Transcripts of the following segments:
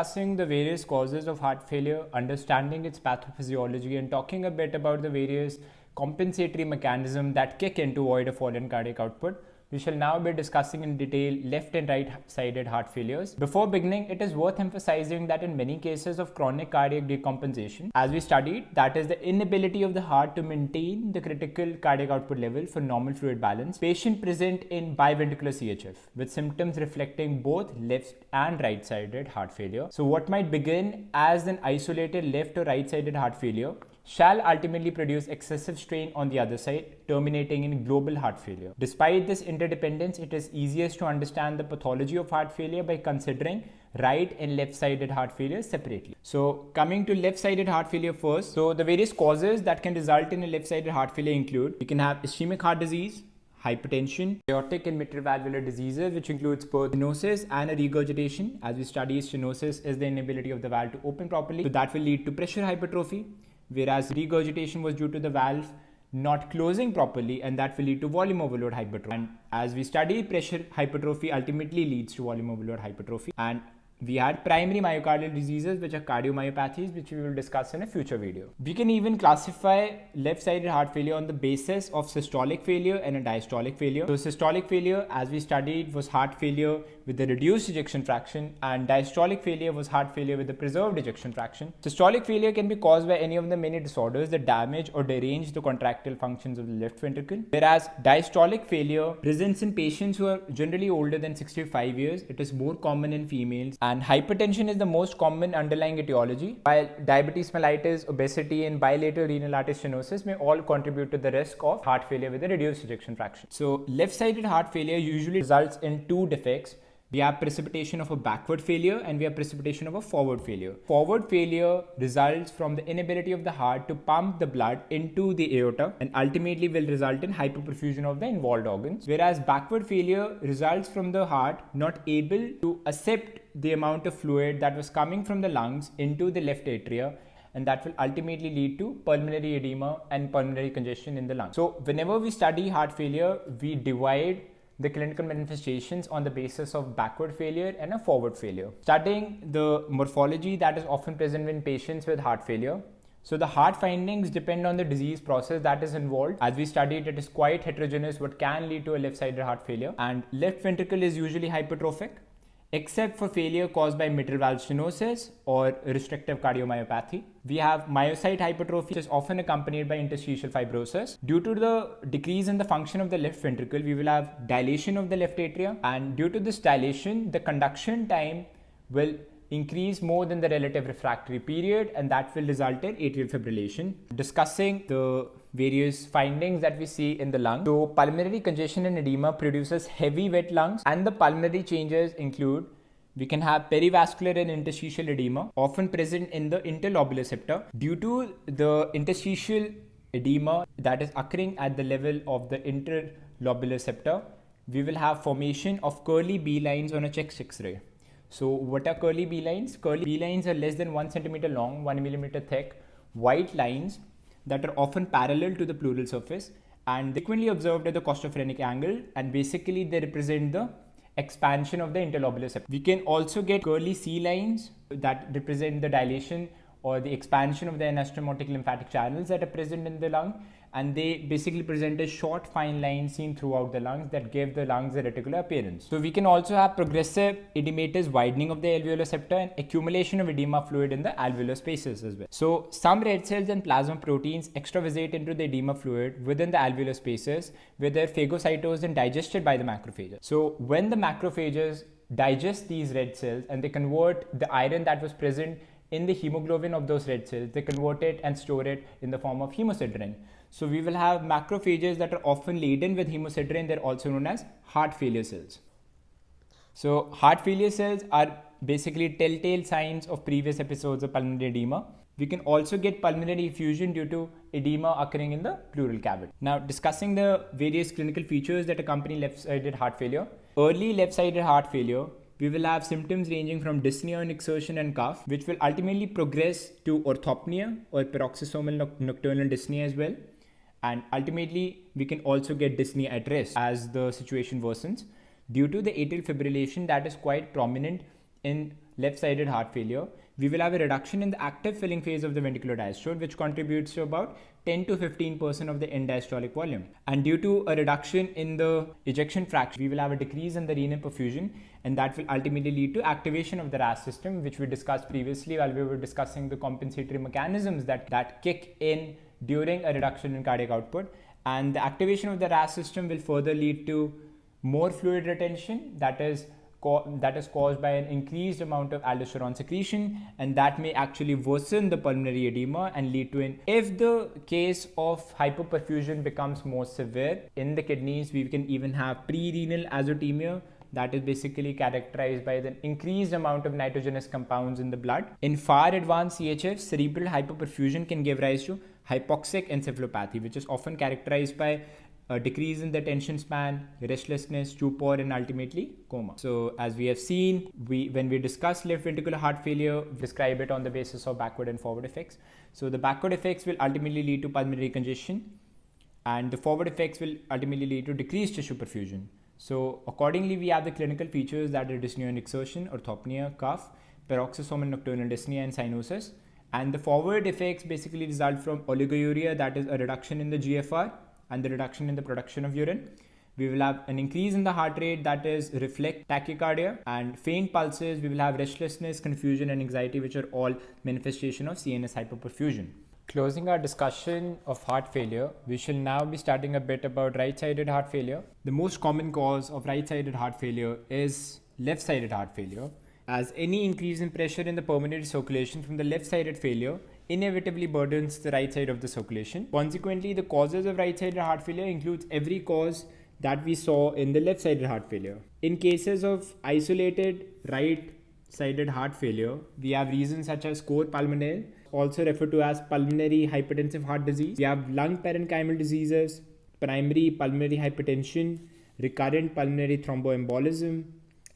discussing the various causes of heart failure, understanding its pathophysiology, and talking a bit about the various compensatory mechanisms that kick in to avoid a fall in cardiac output. We shall now be discussing in detail left and right-sided heart failures. Before beginning, it is worth emphasizing that in many cases of chronic cardiac decompensation, as we studied, that is the inability of the heart to maintain the critical cardiac output level for normal fluid balance, patients present in biventricular CHF with symptoms reflecting both left and right-sided heart failure. So what might begin as an isolated left or right-sided heart failure shall ultimately produce excessive strain on the other side, terminating in global heart failure. Despite this interdependence, it is easiest to understand the pathology of heart failure by considering right and left-sided heart failure separately. So coming to left-sided heart failure first. So the various causes that can result in a left-sided heart failure include, we can have ischemic heart disease, hypertension, aortic and mitral valvular diseases, which includes both stenosis and a regurgitation. As we study, stenosis is the inability of the valve to open properly. So that will lead to pressure hypertrophy, whereas regurgitation was due to the valve not closing properly, and that will lead to volume overload hypertrophy. And as we study, pressure hypertrophy ultimately leads to volume overload hypertrophy. And we had primary myocardial diseases, which are cardiomyopathies, which we will discuss in a future video. We can even classify left-sided heart failure on the basis of systolic failure and a diastolic failure. So systolic failure, as we studied, was heart failure with a reduced ejection fraction, and diastolic failure was heart failure with a preserved ejection fraction. Systolic failure can be caused by any of the many disorders that damage or derange the contractile functions of the left ventricle, whereas diastolic failure presents in patients who are generally older than 65 years. It is more common in females, and hypertension is the most common underlying etiology, while diabetes mellitus, obesity, and bilateral renal artery stenosis may all contribute to the risk of heart failure with a reduced ejection fraction. So left-sided heart failure usually results in two defects. We have precipitation of a backward failure and we have precipitation of a forward failure. Forward failure results from the inability of the heart to pump the blood into the aorta and ultimately will result in hyperperfusion of the involved organs. Whereas backward failure results from the heart not able to accept the amount of fluid that was coming from the lungs into the left atria, and that will ultimately lead to pulmonary edema and pulmonary congestion in the lungs. So whenever we study heart failure, we divide the clinical manifestations on the basis of backward failure and a forward failure. Studying the morphology that is often present in patients with heart failure. So the heart findings depend on the disease process that is involved. As we studied, it is quite heterogeneous what can lead to a left-sided heart failure, and left ventricle is usually hypertrophic, except for failure caused by mitral valve stenosis or restrictive cardiomyopathy. We have myocyte hypertrophy, which is often accompanied by interstitial fibrosis. Due to the decrease in the function of the left ventricle, we will have dilation of the left atria, and due to this dilation, the conduction time will increase more than the relative refractory period, and that will result in atrial fibrillation. Discussing the various findings that we see in the lung. So pulmonary congestion and edema produces heavy wet lungs, and the pulmonary changes include, we can have perivascular and interstitial edema, often present in the interlobular septa. Due to the interstitial edema that is occurring at the level of the interlobular septa, we will have formation of curly B lines on a chest X-ray. So what are curly B lines? Curly B lines are less than 1 centimeter long, 1 millimeter thick, white lines that are often parallel to the pleural surface and frequently observed at the costophrenic angle, and basically they represent the expansion of the interlobular septum. We can also get curly C lines that represent the dilation or the expansion of the anastomotic lymphatic channels that are present in the lung, and they basically present a short fine line seen throughout the lungs that give the lungs a reticular appearance. So we can also have progressive edematous widening of the alveolar septa and accumulation of edema fluid in the alveolar spaces as well. So some red cells and plasma proteins extravasate into the edema fluid within the alveolar spaces, where they're phagocytosed and digested by the macrophages. So when the macrophages digest these red cells and they convert the iron that was present in the hemoglobin of those red cells, they convert it and store it in the form of hemosiderin. So we will have macrophages that are often laden with hemosiderin. They're also known as heart failure cells. So heart failure cells are basically telltale signs of previous episodes of pulmonary edema. We can also get pulmonary effusion due to edema occurring in the pleural cavity. Now, discussing the various clinical features that accompany left-sided heart failure. Early left-sided heart failure, we will have symptoms ranging from dyspnea and exertion and cough, which will ultimately progress to orthopnea or paroxysmal nocturnal dyspnea as well. And ultimately, we can also get dyspnea at rest as the situation worsens due to the atrial fibrillation that is quite prominent in left-sided heart failure, we will have a reduction in the active filling phase of the ventricular diastole, which contributes to about 10 to 15% of the end diastolic volume. And due to a reduction in the ejection fraction, we will have a decrease in the renal perfusion, and that will ultimately lead to activation of the RAS system, which we discussed previously while we were discussing the compensatory mechanisms that kick in during a reduction in cardiac output. And the activation of the RAS system will further lead to more fluid retention, that is caused by an increased amount of aldosterone secretion, and that may actually worsen the pulmonary edema and lead to if the case of hypoperfusion becomes more severe in the kidneys, we can even have pre-renal azotemia, that is basically characterized by the increased amount of nitrogenous compounds in the blood. In far advanced CHF, cerebral hypoperfusion can give rise to hypoxic encephalopathy, which is often characterized by a decrease in the attention span, restlessness, stupor, and ultimately coma. So as we have seen, when we discuss left ventricular heart failure, we describe it on the basis of backward and forward effects. So the backward effects will ultimately lead to pulmonary congestion, and the forward effects will ultimately lead to decreased tissue perfusion. So accordingly, we have the clinical features that are dyspnea and exertion, orthopnea, cough, paroxysmal and nocturnal dyspnea, and cyanosis. And the forward effects basically result from oliguria, that is a reduction in the GFR and the reduction in the production of urine. We will have an increase in the heart rate, that is reflex tachycardia, and faint pulses. We will have restlessness, confusion, and anxiety, which are all manifestation of CNS hypoperfusion. Closing our discussion of heart failure, we shall now be starting a bit about right-sided heart failure. The most common cause of right-sided heart failure is left-sided heart failure, as any increase in pressure in the pulmonary circulation from the left-sided failure inevitably burdens the right side of the circulation. Consequently, the causes of right-sided heart failure includes every cause that we saw in the left-sided heart failure. In cases of isolated right-sided heart failure, we have reasons such as cor pulmonale, also referred to as pulmonary hypertensive heart disease. We have lung parenchymal diseases, primary pulmonary hypertension, recurrent pulmonary thromboembolism,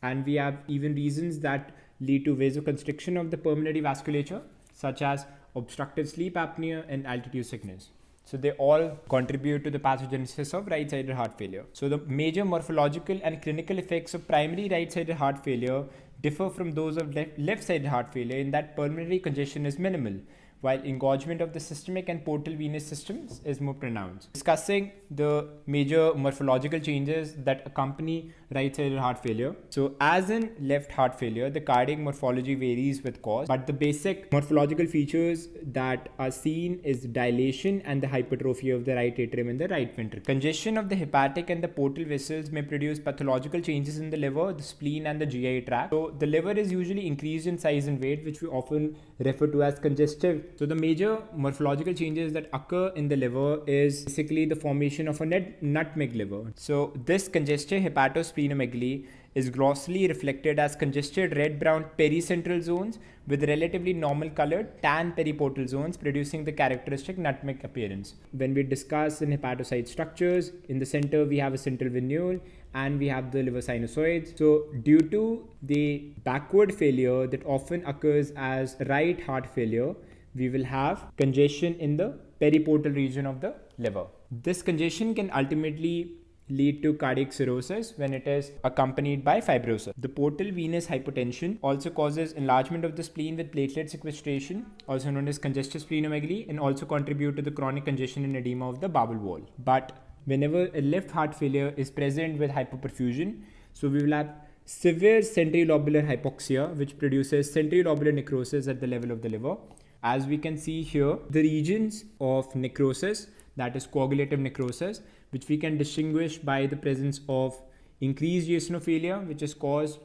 and we have even reasons that lead to vasoconstriction of the pulmonary vasculature, such as obstructive sleep apnea and altitude sickness. So they all contribute to the pathogenesis of right-sided heart failure. So the major morphological and clinical effects of primary right-sided heart failure differ from those of left-sided heart failure in that pulmonary congestion is minimal, while engorgement of the systemic and portal venous systems is more pronounced. Discussing the major morphological changes that accompany right-sided heart failure. So as in left heart failure, the cardiac morphology varies with cause, but the basic morphological features that are seen is dilation and the hypertrophy of the right atrium and the right ventricle. Congestion of the hepatic and the portal vessels may produce pathological changes in the liver, the spleen, and the GI tract. So the liver is usually increased in size and weight, which we often refer to as congestive. So the major morphological changes that occur in the liver is basically the formation of a nutmeg liver. So this congestive hepatosplenomegaly is grossly reflected as congested red-brown pericentral zones with relatively normal colored tan periportal zones producing the characteristic nutmeg appearance. When we discuss in hepatocyte structures, in the center we have a central venule and we have the liver sinusoids. So due to the backward failure that often occurs as right heart failure, we will have congestion in the periportal region of the liver. This congestion can ultimately lead to cardiac cirrhosis when it is accompanied by fibrosis. The portal venous hypotension also causes enlargement of the spleen with platelet sequestration, also known as congestive splenomegaly, and also contribute to the chronic congestion and edema of the bowel wall. But whenever a left heart failure is present with hypoperfusion, so we will have severe centrilobular hypoxia, which produces centrilobular necrosis at the level of the liver. As we can see here, the regions of necrosis, that is coagulative necrosis, which we can distinguish by the presence of increased eosinophilia, which is caused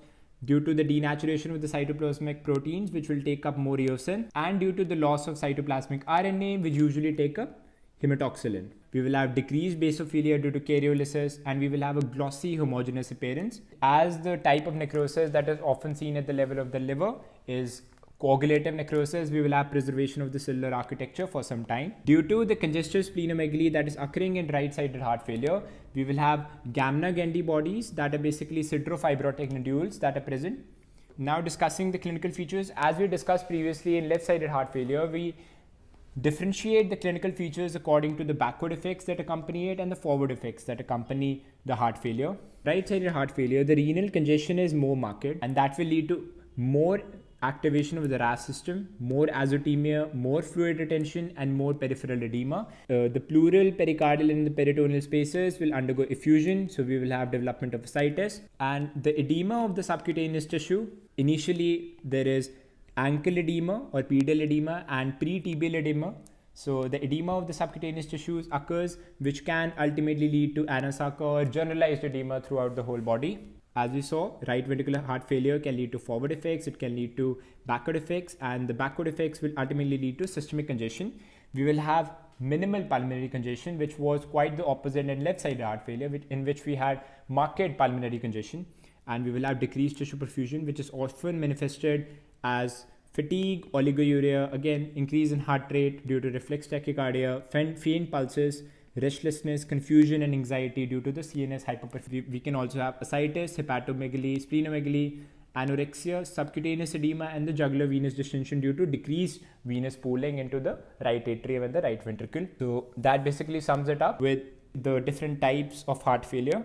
due to the denaturation of the cytoplasmic proteins, which will take up more eosin, and due to the loss of cytoplasmic RNA, which usually take up hematoxylin. We will have decreased basophilia due to karyolysis, and we will have a glossy homogeneous appearance. As the type of necrosis that is often seen at the level of the liver is coagulative necrosis, we will have preservation of the cellular architecture for some time. Due to the congestive splenomegaly that is occurring in right-sided heart failure, we will have Gamma antibodies that are basically siderofibrotic nodules that are present. Now discussing the clinical features, as we discussed previously in left-sided heart failure, we differentiate the clinical features according to the backward effects that accompany it and the forward effects that accompany the heart failure. Right-sided heart failure, the renal congestion is more marked, and that will lead to more activation of the RAS system, more azotemia, more fluid retention, and more peripheral edema. The pleural, pericardial, and the peritoneal spaces will undergo effusion, so we will have development of ascites. And the edema of the subcutaneous tissue, initially there is ankle edema or pedal edema and pre-tibial edema. So the edema of the subcutaneous tissues occurs, which can ultimately lead to anasaka or generalized edema throughout the whole body. As we saw, right ventricular heart failure can lead to forward effects, it can lead to backward effects, and the backward effects will ultimately lead to systemic congestion. We will have minimal pulmonary congestion, which was quite the opposite in left-sided heart failure, in which we had marked pulmonary congestion. And we will have decreased tissue perfusion, which is often manifested as fatigue, oliguria, again, increase in heart rate due to reflex tachycardia, faint pulses, restlessness, confusion, and anxiety due to the CNS hyperperfusion. We can also have ascites, hepatomegaly, splenomegaly, anorexia, subcutaneous edema, and the jugular venous distension due to decreased venous pooling into the right atrium and the right ventricle. So that basically sums it up with the different types of heart failure.